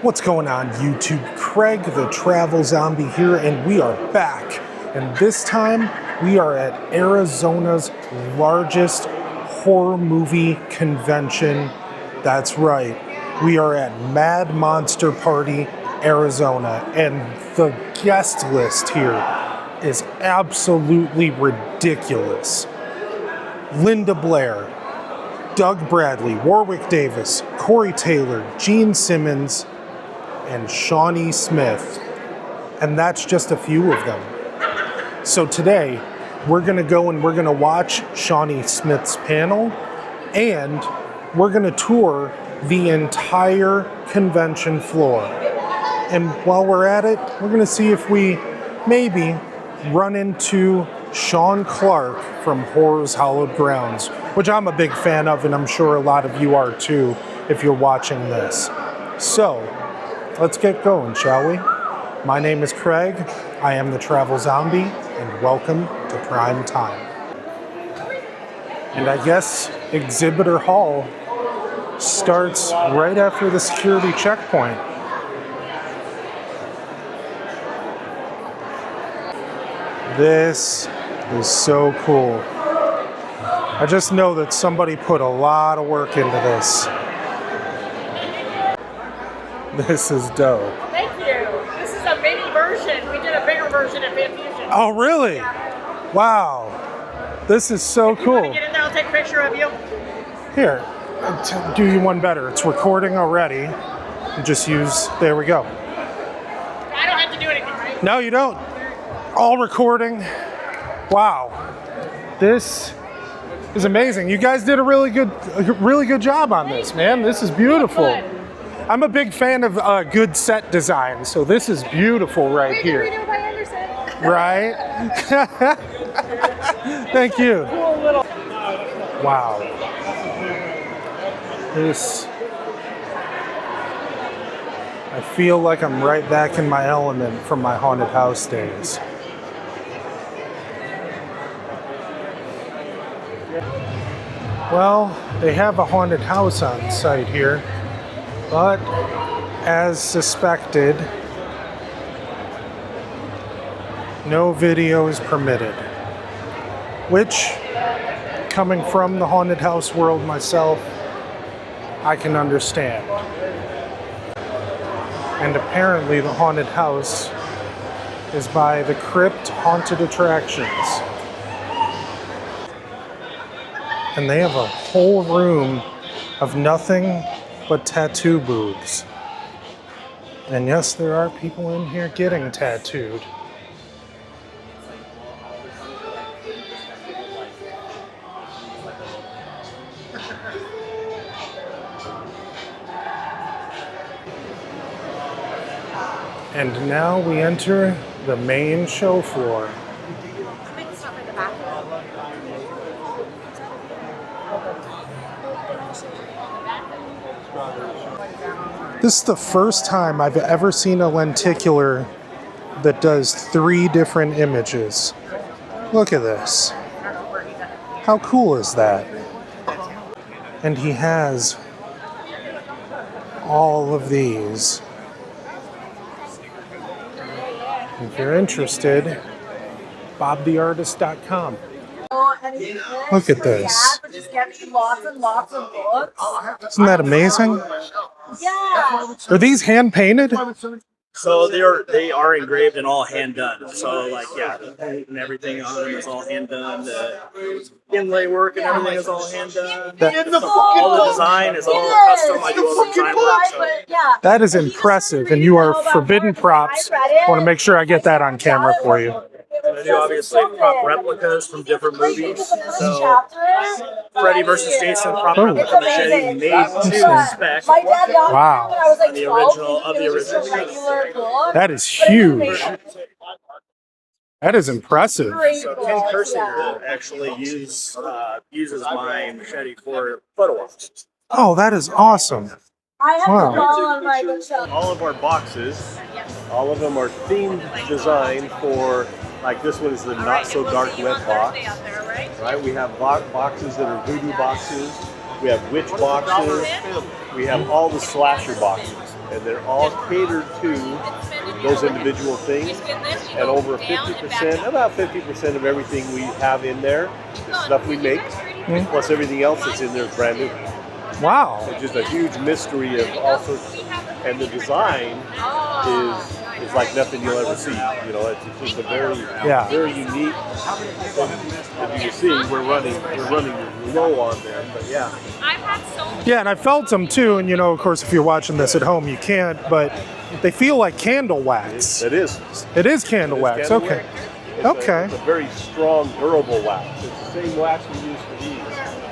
What's going on YouTube? Craig the Travel Zombie here, and we are back. And this time we are at Arizona's largest horror movie convention. That's right, we are at Mad Monster Party, Arizona, and the guest list here is absolutely ridiculous. Linda Blair, Doug Bradley, Warwick Davis, Corey Taylor, Gene Simmons, and Shawnee Smith. And that's just a few of them. So today, we're gonna go and we're gonna watch Shawnee Smith's panel, and we're gonna tour the entire convention floor. And while we're at it, we're gonna see if we maybe run into Sean Clark from Horror's Hallowed Grounds, which I'm a big fan of, and I'm sure a lot of you are too if you're watching this. So, let's get going, shall we? My name is Craig, I am the Travel Zombie, and welcome to Prime Time. And I guess Exhibitor Hall starts right after the security checkpoint. This is so cool. I just know that somebody put a lot of work into this. This is dope. Thank you. This is a mini version. We did a bigger version at Van Fusion. Oh, really? Yeah. Wow. This is so If you cool. want to get in there, I'll take a picture of you. Here, do you one better. It's recording already. Just use, there we go. I don't have to do anything, right? No, you don't. All recording. Wow. This is amazing. You guys did a really good job on this, man. This is beautiful. I'm a big fan of good set design, so this is beautiful right here. Right? Thank you. Wow. This, I feel like I'm right back in my element from my haunted house days. Well, they have a haunted house on site here, but as suspected, no video is permitted, which, coming from the haunted house world myself, I can understand. And apparently the haunted house is by the Crypt Haunted Attractions. And they have a whole room of nothing but tattoo booths. And yes, there are people in here getting tattooed. And now we enter the main show floor. This is the first time I've ever seen a lenticular that does 3 different images. Look at this. How cool is that? And he has all of these. If you're interested, bobtheartist.com. Look at this. Isn't that amazing? Yeah. Are these hand painted? So they are engraved and all hand done. So like the paint and everything on them is all hand done. The inlay work and everything is all hand done. All the design is all custom. I do all the design work. So. That is impressive, and you are forbidden props. I want to make sure I get that on camera for you. I do obviously prop replicas from different movies. So Freddy vs. Jason prop replica machete made to spec. Wow. The original of the original. That is huge. That is impressive. So Ken Kersinger actually uses my machete for photo ops. Oh, that is awesome. Wow. All of our boxes, all of them are themed design for, like this one is the Not So Dark Web box, right? We have boxes that are voodoo boxes, we have witch boxes, we have all the slasher boxes. and they're all catered to those individual things. And over 50%, about 50% of everything we have in there is stuff we make, plus everything else that's in there is brand new. Wow. It's just a huge mystery of all sorts, and the design is like nothing you'll ever see. You know, it's just a very unique. As you can see, we're running low on them, but yeah. Yeah, and I felt them too. And you know, of course, if you're watching this at home, you can't. But they feel like candle wax. It is. It is candle wax. Candle Okay. wax. It's a very strong, durable wax. It's the same wax we use for these.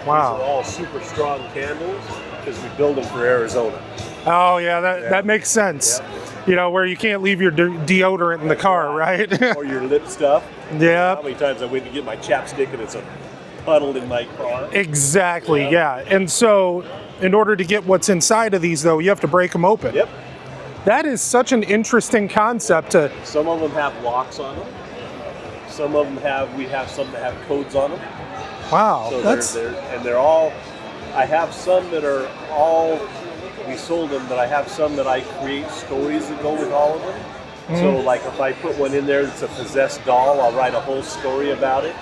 Wow. These are all super strong candles because we build them for Arizona. Oh yeah, that makes sense. Yeah. You know, where you can't leave your deodorant in the car, right? Or your lip stuff. Yeah. How many times I went to get my chapstick and it's a puddle in my car. Exactly. Yeah. And so, in order to get what's inside of these, though, you have to break them open. Yep. That is such an interesting concept. Some of them have locks on them. Some of them we have some that have codes on them. Wow. So they're all. I have some that are all. We sold them, but I have some that I create stories that go with all of them. So, like if I put one in there that's a possessed doll, I'll write a whole story about it,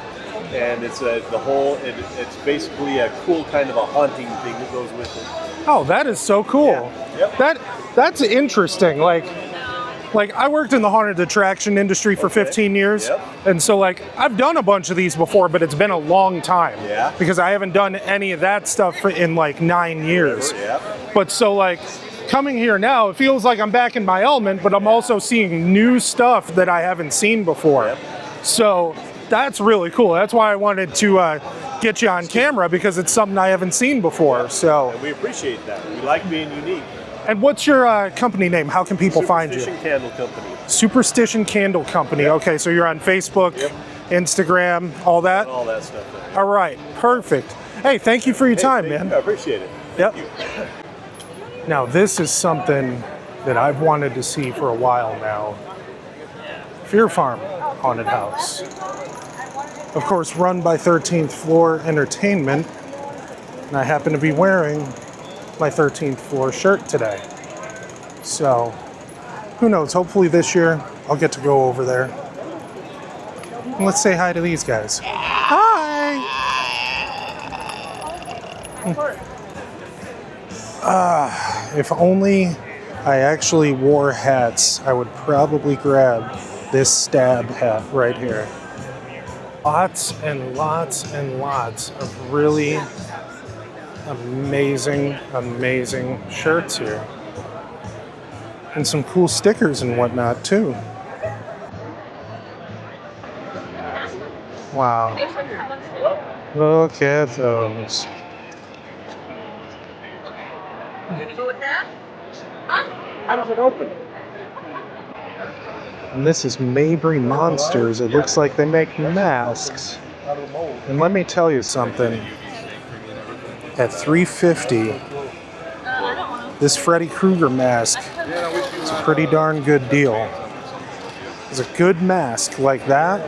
and it's it's basically a cool kind of a haunting thing that goes with it. Oh, that is so cool. Yeah. Yep. That's interesting. Like I worked in the haunted attraction industry for 15 years. Yep. And so like I've done a bunch of these before, but it's been a long time. Yeah. Because I haven't done any of that stuff in like 9 years. Yeah. But so like coming here now, it feels like I'm back in my element, but I'm also seeing new stuff that I haven't seen before. Yep. So that's really cool. That's why I wanted to get you on camera, because it's something I haven't seen before. So. And we appreciate that. We like being unique. And what's your company name? How can people find you? Superstition Candle Company. Superstition Candle Company. Yep. Okay, so you're on Facebook, Yep. Instagram, all that? All that stuff there. All right, perfect. Hey, thank you for your time, man. I appreciate it. Yep. Thank you. Now, this is something that I've wanted to see for a while now. Fear Farm Haunted House. Of course, run by 13th Floor Entertainment. And I happen to be wearing my 13th floor shirt today. So, who knows? Hopefully this year I'll get to go over there. And let's say hi to these guys. Hi! If only I actually wore hats, I would probably grab this stab hat right here. Lots and lots and lots of really amazing shirts here. And some cool stickers and whatnot too. Wow. Look at those. How does it open? And this is Mabry Monsters. It looks like they make masks. And let me tell you something. At $350, this Freddy Krueger mask is a pretty darn good deal. It's a good mask like that,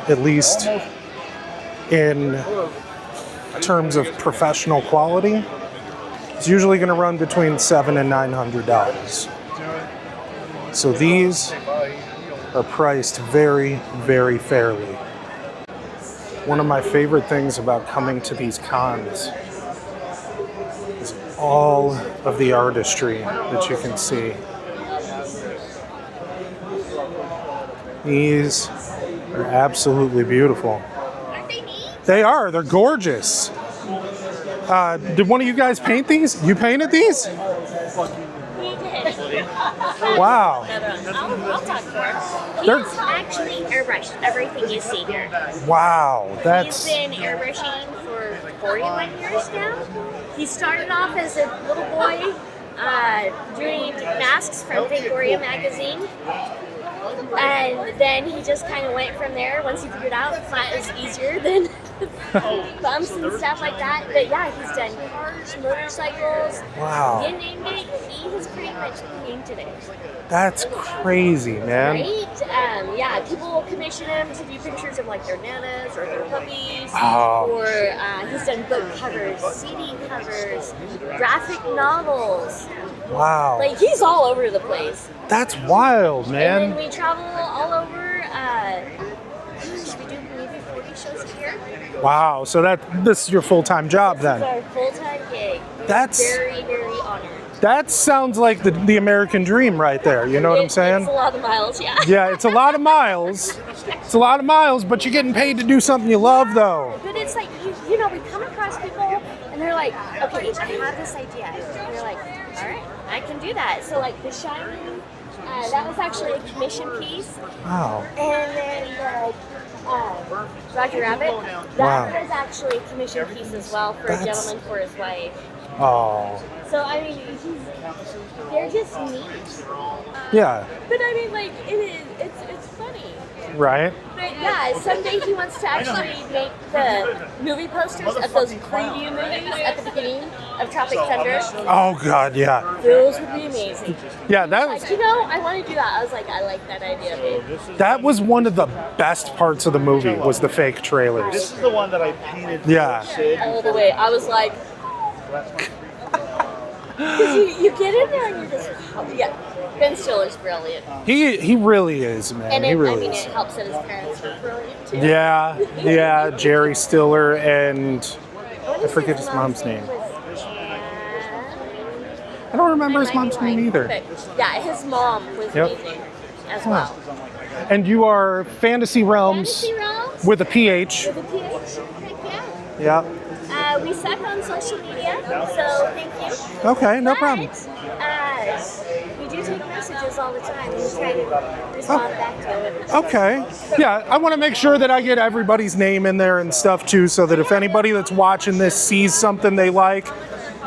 at least in terms of professional quality, it's usually going to run between $700 and $900. So these are priced very, very fairly. One of my favorite things about coming to these cons is all of the artistry that you can see. These are absolutely beautiful. Aren't they neat? They are. They're gorgeous. Did one of you guys paint these? You painted these? We did. Wow. I'll talk for him. They're- He's actually airbrushed everything you see here. Wow. He's That's been airbrushing for 41 years now. He started off as a little boy doing masks from Fangoria magazine. And then he just kind of went from there. Once he figured out flat is easier than bumps and stuff like that. But yeah, he's done cars, motorcycles. Wow. You named it, he has pretty much painted it. That's crazy, man. Right? Yeah, people will commission him to do pictures of like their nanas or their puppies. Oh. Or he's done book covers, CD covers, graphic novels. Wow. Like, he's all over the place. That's wild, And man. then we travel all over. We do maybe 40 shows a year. Wow. So this is your full-time job This then. is our full-time gig. We're That's- very, very honored. That sounds like the American dream right there. You know what I'm saying? It's a lot of miles, yeah. Yeah, it's a lot of miles. It's a lot of miles, but you're getting paid to do something you love, though. But it's like, you know, we come across people and they're like, okay, I have this idea. And you're like, all right, I can do that. So like the Shawnee, that was actually a commission piece. Wow. And then Roger Rabbit, that was actually a commission piece as well for a gentleman for his wife. Oh. So I mean, they're just neat. Yeah. But I mean, like it's funny. Right. But yeah, someday he wants to actually make the movie posters of those preview movies at the beginning of Tropic Thunder. Oh God, yeah. Those would be amazing. Yeah, that was Like, you know, I want to do that. I was like, I like that idea, babe. that was one of the best parts of the movie was the fake This trailers. is the one that I painted. Yeah. All the way. I was like, because you get in there and you're just, yeah. Ben Stiller's brilliant. He really is, man. And He I really mean, is. it helps that his parents were brilliant too. Yeah, Jerry Stiller and What I is forget his mom's name. Was I don't remember his I might mom's be name lying, either. but yeah, his mom was Yep. amazing as well. And you are Fantasy Realms Fantasy Realms with a PH. with a PH. Heck yeah. Yeah. We suck on social media, so thank you. Okay, no problem. But, we do take messages all the time and we try to respond back to it. Okay. Yeah, I want to make sure that I get everybody's name in there and stuff too, so that if anybody that's watching this sees something they like,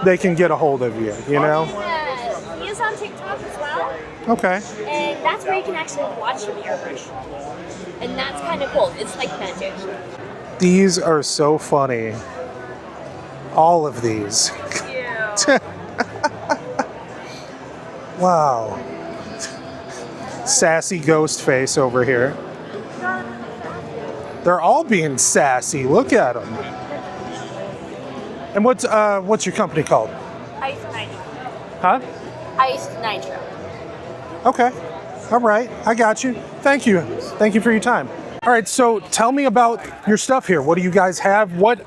they can get a hold of you, you know? He is on TikTok as well, Okay. and that's where you can actually watch him airbrush. And that's kind of cool. It's like magic. These are so funny. All of these. Yeah. Wow. Sassy ghost face over here. They're all being sassy. Look at them. And what's your company called? Iced Nitro. Huh? Iced Nitro. Okay. All right. I got you. Thank you. Thank you for your time. All right. So tell me about your stuff here. What do you guys have? What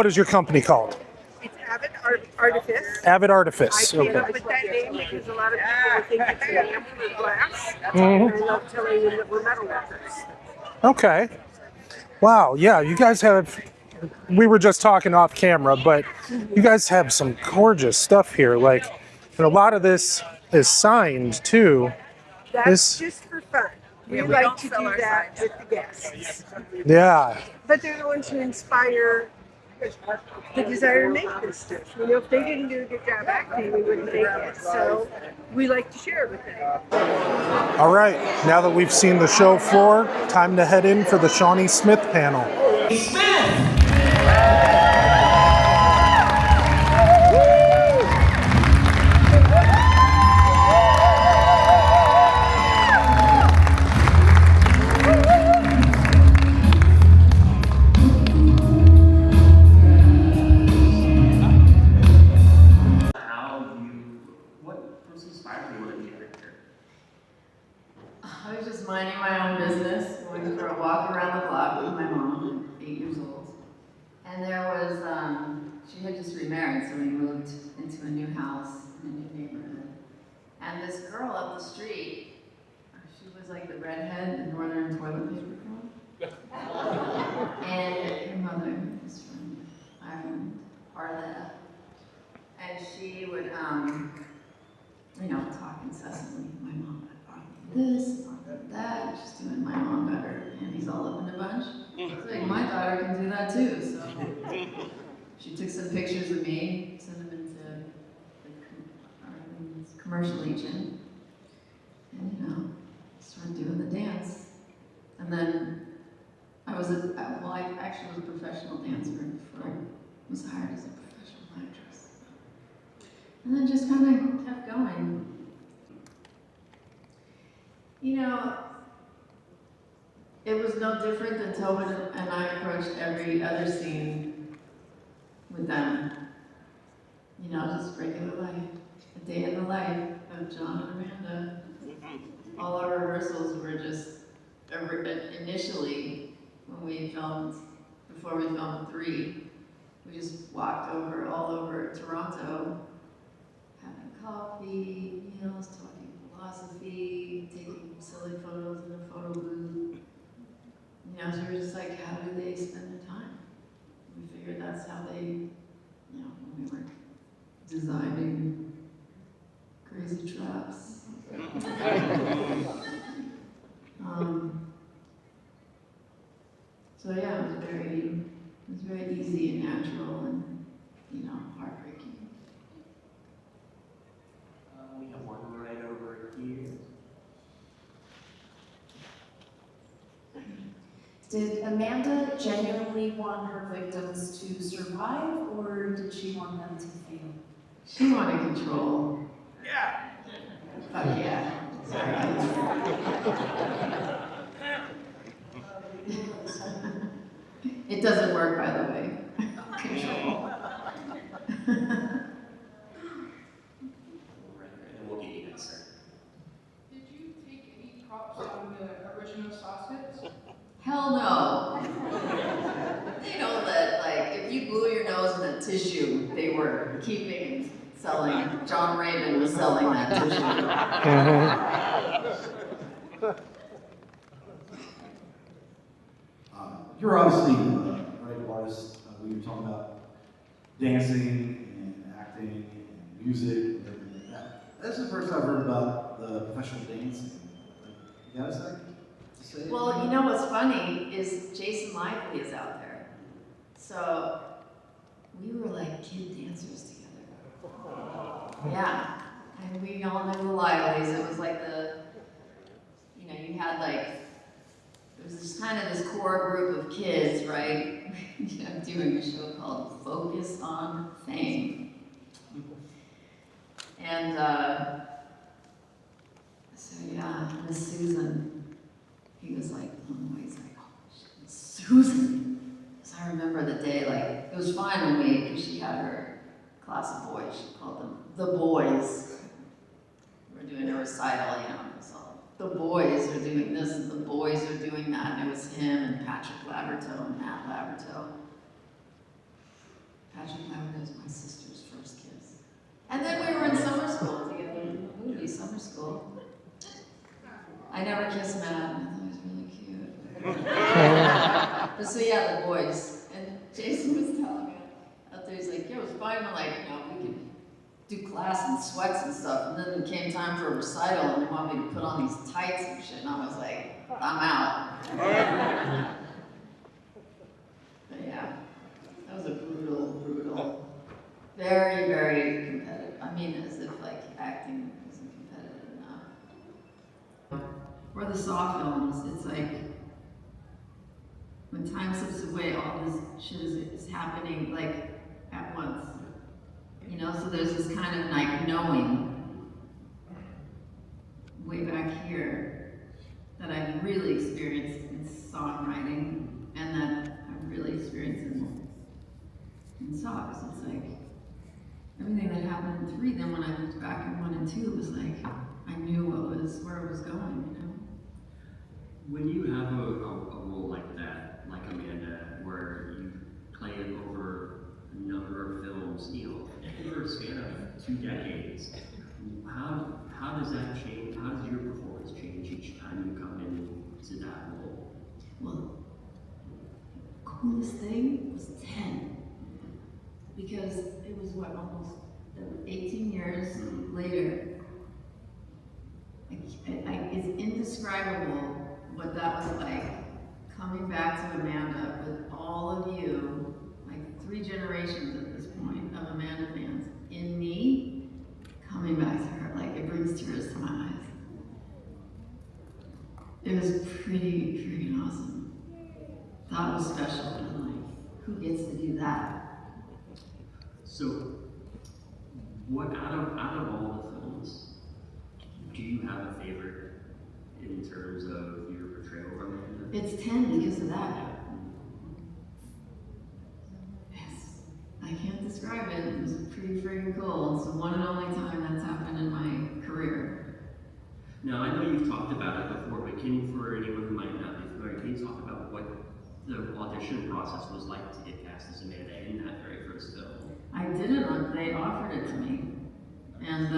is your company called? It's Avid Artifice. Avid I Artifice. came Okay. up with that name because a lot of people think it's an amp with glass. Mhm. And I love telling them that we're metal workers. Okay. Wow. Yeah. You guys have. We were just talking off camera, but you guys have some gorgeous stuff here. Like, and a lot of this is signed too. That's This- just for fun. We like to do that with the guests. Yeah. But they're the ones who inspire the desire to make this stuff. You know, if they didn't do a good job acting, we wouldn't make it. So we like to share it with them. All right. Now that we've seen the show floor, time to head in for the Shawnee Smith panel. What first inspired you to be a character? I was just minding my own business, going for a walk around the block with my mom, 8 years old. And there was, she had just remarried, so we moved into a new house in a new neighborhood. And this girl up the street, she was like the redhead, the northern toilet paper girl. And her mother was from Ireland, part of that. And she would, talk incessantly. My mom got this, got that. She's doing my mom got her panties all up in a bunch. It's like, my daughter can do that too. So she took some pictures of me, sent them into the commercial agent, and started doing the dance. And then I actually a professional dancer before I was hired as a professional actress. And then just kind of kept going. You know, it was no different than Tobin and I approached every other scene with them. You know, just regular life, a day in the life of John and Amanda. All our rehearsals were just, initially, when we filmed, before we filmed 3, we just walked all over Toronto, having coffee, meals, talking philosophy, taking silly photos in a photo booth. You know, so we were just like, how do they spend their time? We figured that's how they, you know, when we were designing crazy traps. So yeah, it was very easy and natural and, you know, heartbreaking. We have one right over here. Did Amanda genuinely want her victims to survive, or did she want them to fail? She wanted control. Yeah. Fuck yeah. It doesn't work, by the way. Control. And we'll get you next, sir. Did you take any props on the original sausage? Hell no. They know that, like, if you glue your nose in a tissue, they were keeping and selling. John Raven was selling that tissue. You're obviously a great artist. We were talking about dancing and acting and music and everything like that. That's the first I've heard about the professional dancing. You got a second to say? Well, you know what's funny is Jason Lively is out there. So we were like kid dancers together. Yeah. And we all knew the Livelies. It was like you know, you had like, it was just kind of this core group of kids, right? You know, doing a show called Focus on Fame. And so yeah, Miss Susan, he was like, oh, he's like, oh shit, Susan. So I remember the day, like, it was fine when because she had her class of boys, she called them the boys. We were doing a recital, you know, so the boys are doing this and the boys are doing that, and it was him and Patrick Laberto and Matt Laberto. Patrick Laberto was my sister's first kiss. And then we were in summer school together, in the movie, summer school. I never kissed Matt, and I thought he was really cute. But so yeah, the boys. And Jason was telling me out there, he's like, yeah, it was fine when, like, you know, we could do class in sweats and stuff, and then it came time for a recital, and they wanted me to put on these tights and shit, and I was like, I'm out. But yeah, that was a brutal, very, very competitive. I mean, as if like acting isn't competitive enough. For the Saw films, it's like, when time slips away, all this shit is happening like at once. You know, so there's this kind of like knowing way back here that I've really experienced in songwriting and that I've really experienced in songs. It's like everything that happened in 3, then when I looked back at 1 and 2, it was like I knew where it was going, you know? When you have a role like that, like Amanda, where you play it over a number of films, you know, over a span of 2 decades, how does that change? How does your performance change each time you come into that role? Well, coolest thing was 10, because it was what, almost 18 years later. It's indescribable what that was like, coming back to Amanda with all of you, like 3 generations at this point of Amanda fans, in me, coming back to her, like it brings tears to my eyes. It was pretty freaking awesome. That was special in my life. who gets to do that? So, what out of all the films, do you have a favorite in terms of your portrayal of Amanda? It's 10 because of that. Yes, I can't describe it. It was pretty freaking cool. It's the one and only time that's happened in my career. Now, I know you've talked about it before, but for anyone who might not be familiar, can you talk about what the audition process was like to get cast as Amanda in that very first film? I didn't. They offered it to me. And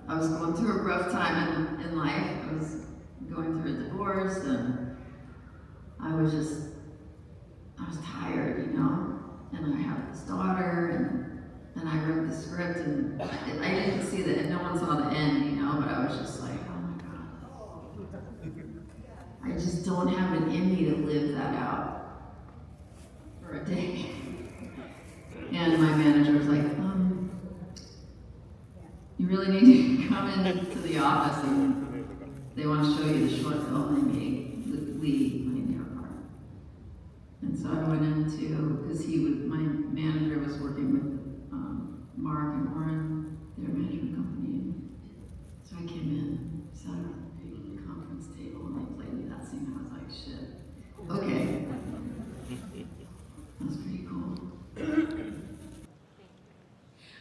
I was going through a rough time in life. I was going through a divorce, and I was tired, you know? And I have this daughter, and I wrote the script, and I didn't see the, no one saw the end, you know, but I was just like, oh my God. I just don't have it in me to live that out for a day. And my manager was like, you really need to come into the office, and they want to show you the short film they made with Lee playing their part. And so I went into, because my manager was working with Mark and Warren, their management company. So I came in, sat at the big conference table, and they played me that scene. I was like, shit, okay. That was pretty cool.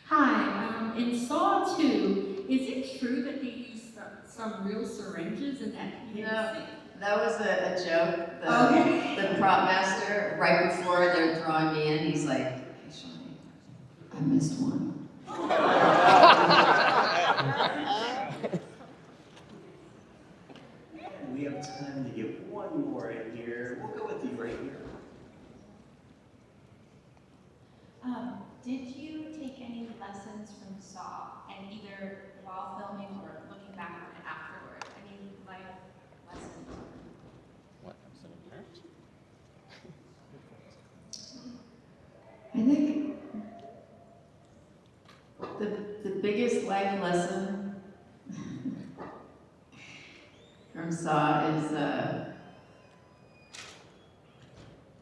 Hi, in Saw 2, is it true that they used some real syringes in that? No, that was a joke. The prop master, right before they're drawing me in, he's like, hey Shawnee, I missed one. We have time to get one more in here. We'll go with you right here. Did you take any lessons from Saw, and either while filming or looking back on it afterward? Any life lessons? What? I'm I think the biggest life lesson from Saw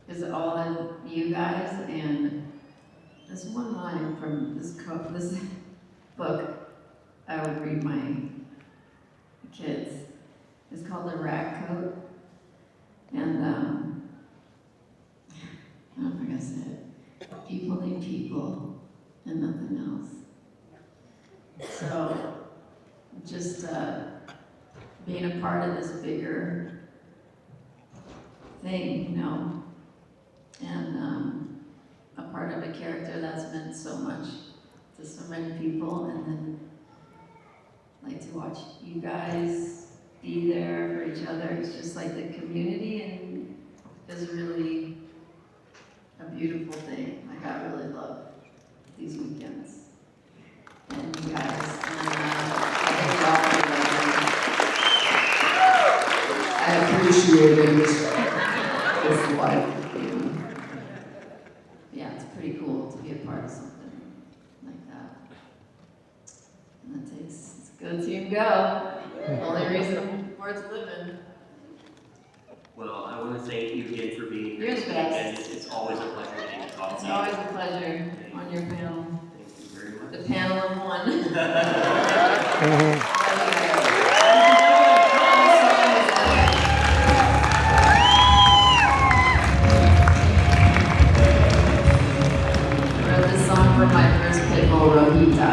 is all of you guys, and this one line from this book I would read my kids. It's called The Rat Coat, and I don't know if I'm gonna say it. People need people and nothing else. So just being a part of this bigger thing, you know, and a part of a character that's meant so much to so many people, and then like to watch you guys be there for each other. It's just like the community and is really a beautiful thing. Like I really love these weekends. And you guys, I appreciate it. This life. Yeah, it's pretty cool to be a part of something like that. And that takes, it's go team go. Only reason worth living. Well, I want to thank you again for being here. You're the best. And it's always a pleasure to talk to It's you. always a pleasure on your panel. Thank you very much. The panel of one. I wrote this song for my first pit bull, Rohita.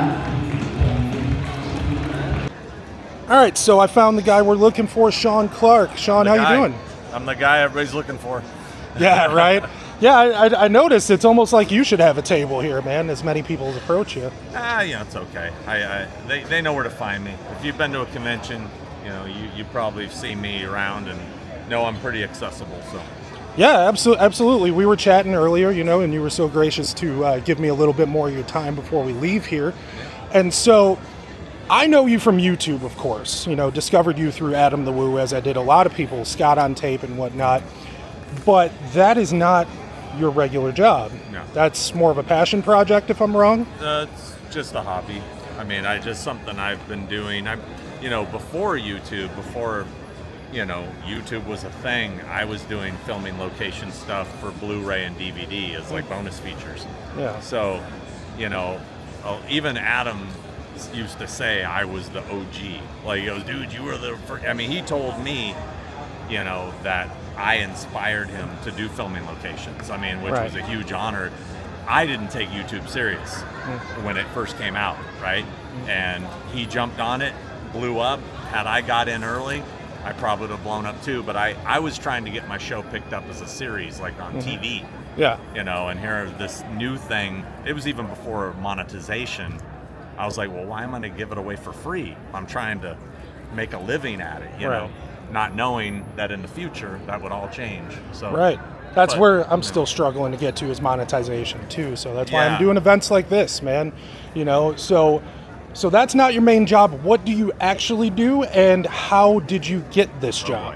All right, so I found the guy we're looking for, Sean Clark. Sean, how you doing? I'm the guy everybody's looking for. Yeah, right? Yeah, I noticed it's almost like you should have a table here, man, as many people approach you. Yeah, it's okay. They know where to find me. If you've been to a convention, you know, you probably see me around and know I'm pretty accessible, so. Yeah, absolutely. We were chatting earlier, you know, and you were so gracious to give me a little bit more of your time before we leave here. And so I know you from YouTube, of course, you know, discovered you through Adam the Woo, as I did a lot of people, Scott on Tape and whatnot. But that is not your regular job. No. That's more of a passion project, if I'm wrong. It's just a hobby. I mean, just something I've been doing. You know, before YouTube, before YouTube was a thing, I was doing filming location stuff for Blu-ray and DVD as like bonus features. Yeah. So, even Adam used to say I was the OG. Like, he goes, dude, you were the first. I mean, he told me, that I inspired him to do filming locations. I mean, which Right. was a huge honor. I didn't take YouTube serious when it first came out, right? And he jumped on it, blew up. Had I got in early, I probably would have blown up too. But I was trying to get my show picked up as a series, like on TV. Yeah. And here this new thing, it was even before monetization. I was like, well, why am I going to give it away for free? I'm trying to make a living at it, Right. not knowing that in the future that would all change. So Right. That's but, where I'm still struggling to get to, is monetization too. So that's why Yeah. I'm doing events like this, man. So that's not your main job. What do you actually do, and how did you get this job?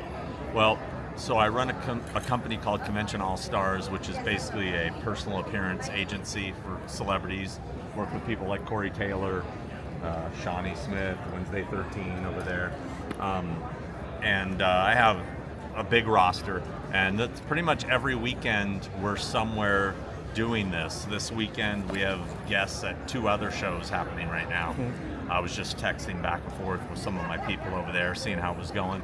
Well, so I run a company called Convention All Stars, which is basically a personal appearance agency for celebrities. Work with people like Corey Taylor, Shawnee Smith, Wednesday 13 over there. And I have a big roster, and that's pretty much every weekend we're somewhere doing this. This weekend we have guests at 2 other shows happening right now. I was just texting back and forth with some of my people over there, seeing how it was going.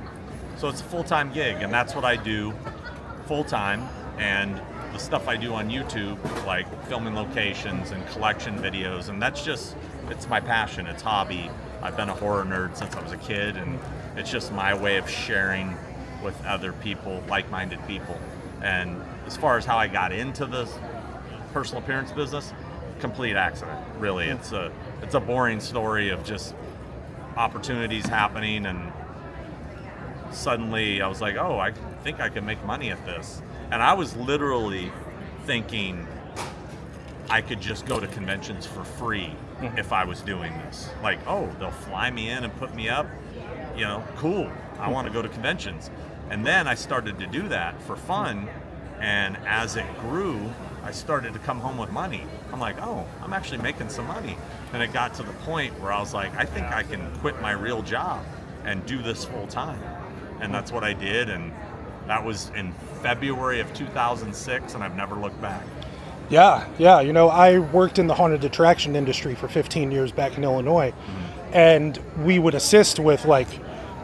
So it's a full-time gig, and that's what I do full-time. And the stuff I do on YouTube, like filming locations and collection videos, and it's my passion, it's hobby. I've been a horror nerd since I was a kid, and it's just my way of sharing with other people, like-minded people. And as far as how I got into this personal appearance business, complete accident, really. It's a boring story of just opportunities happening, and suddenly I was like, oh, I think I can make money at this. And I was literally thinking I could just go to conventions for free if I was doing this. Like, oh, they'll fly me in and put me up, cool, I want to go to conventions. And then I started to do that for fun, and as it grew, I started to come home with money. I'm like, oh, I'm actually making some money. And it got to the point where I was like, I think I can quit my real job and do this full time. And that's what I did, and that was in February of 2006, and I've never looked back. Yeah. I worked in the haunted attraction industry for 15 years back in Illinois, and we would assist with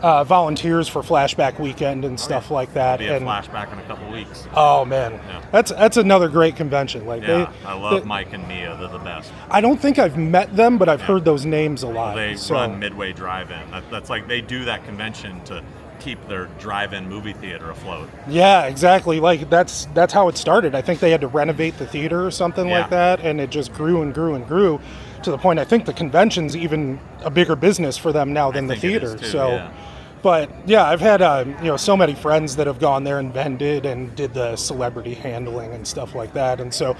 volunteers for Flashback Weekend and stuff like that. Be a and Flashback in a couple weeks. Oh man, Yeah. that's another great convention. I love Mike and Mia; they're the best. I don't think I've met them, but I've heard those names a lot. They run Midway Drive-In. That's like they do that convention to keep their drive-in movie theater afloat. Yeah, exactly. Like that's how it started. I think they had to renovate the theater or something like that, and it just grew and grew and grew to the point I think the convention's even a bigger business for them now than the theater. But yeah, I've had so many friends that have gone there and vended and did the celebrity handling and stuff like that, and so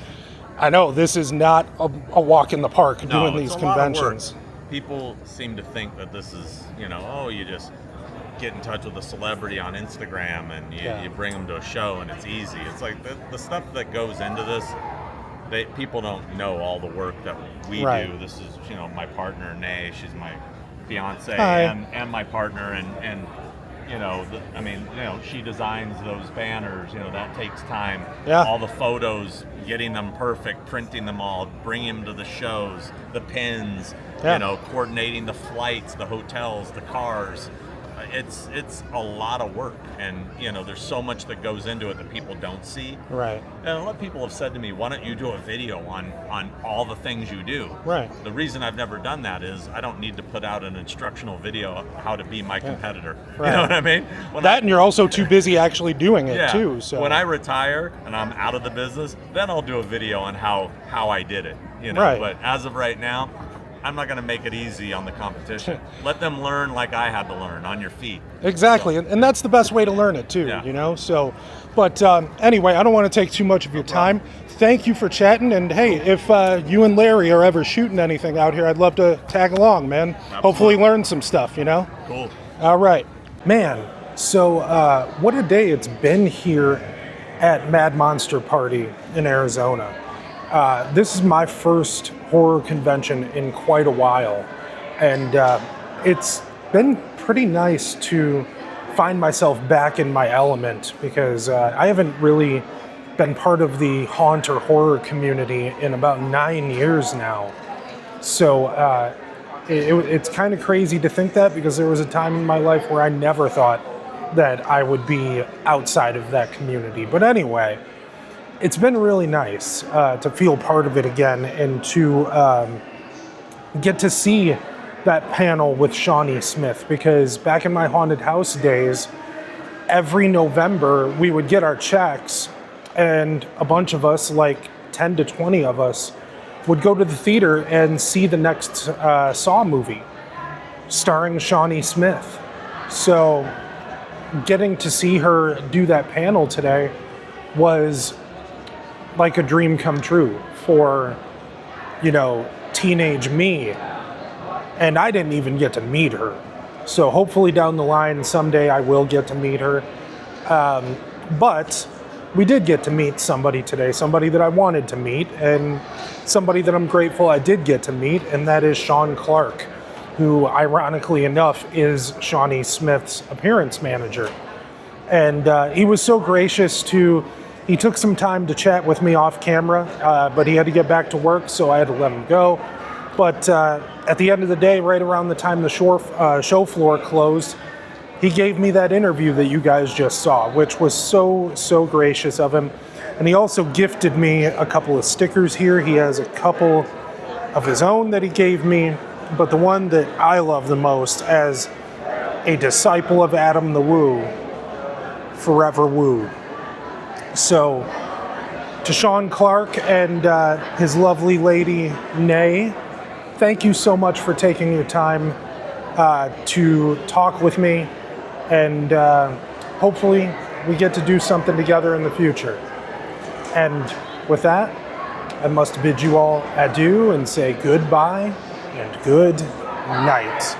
I know this is not a walk in the park doing these conventions. People seem to think that this is you just get in touch with a celebrity on Instagram and you bring them to a show and it's easy. It's like the stuff that goes into this, people don't know all the work that we do. This is my partner Nay, she's my fiance and my partner, and she designs those banners. That takes time. All the photos, getting them perfect, printing them all, bringing them to the shows, the pins, coordinating the flights, the hotels, the cars. It's a lot of work, and there's so much that goes into it that people don't see. Right. And a lot of people have said to me, why don't you do a video on all the things you do? Right. The reason I've never done that is I don't need to put out an instructional video of how to be my competitor. Right. You know what I mean? And you're also too busy actually doing it too. So when I retire and I'm out of the business, then I'll do a video on how I did it. Right. But as of right now, I'm not going to make it easy on the competition. Let them learn like I had to learn, on your feet. Exactly, and that's the best way to learn it too. So, but anyway, I don't want to take too much of your time. Thank you for chatting, and hey, if you and Larry are ever shooting anything out here, I'd love to tag along, man. Absolutely. Hopefully learn some stuff, Cool. All right. Man, so what a day it's been here at Mad Monster Party in Arizona. This is my first horror convention in quite a while, and it's been pretty nice to find myself back in my element, because I haven't really been part of the haunt or horror community in about 9 years now. So it's kind of crazy to think that, because there was a time in my life where I never thought that I would be outside of that community. But anyway, it's been really nice to feel part of it again, and to get to see that panel with Shawnee Smith, because back in my haunted house days, every November we would get our checks, and a bunch of us, like 10 to 20 of us, would go to the theater and see the next Saw movie starring Shawnee Smith. So getting to see her do that panel today was like a dream come true for, teenage me. And I didn't even get to meet her. So hopefully down the line someday I will get to meet her. But we did get to meet somebody today, somebody that I wanted to meet, and somebody that I'm grateful I did get to meet, and that is Sean Clark, who ironically enough is Shawnee Smith's appearance manager. And he was so gracious he took some time to chat with me off camera, but he had to get back to work, so I had to let him go. But at the end of the day, right around the time the show floor closed, he gave me that interview that you guys just saw, which was so gracious of him. And he also gifted me a couple of stickers here. He has a couple of his own that he gave me, but the one that I love the most, as a disciple of Adam the Woo, forever woo. So to Sean Clark and his lovely lady, Nay, thank you so much for taking your time to talk with me, and hopefully we get to do something together in the future. And with that, I must bid you all adieu and say goodbye and good night.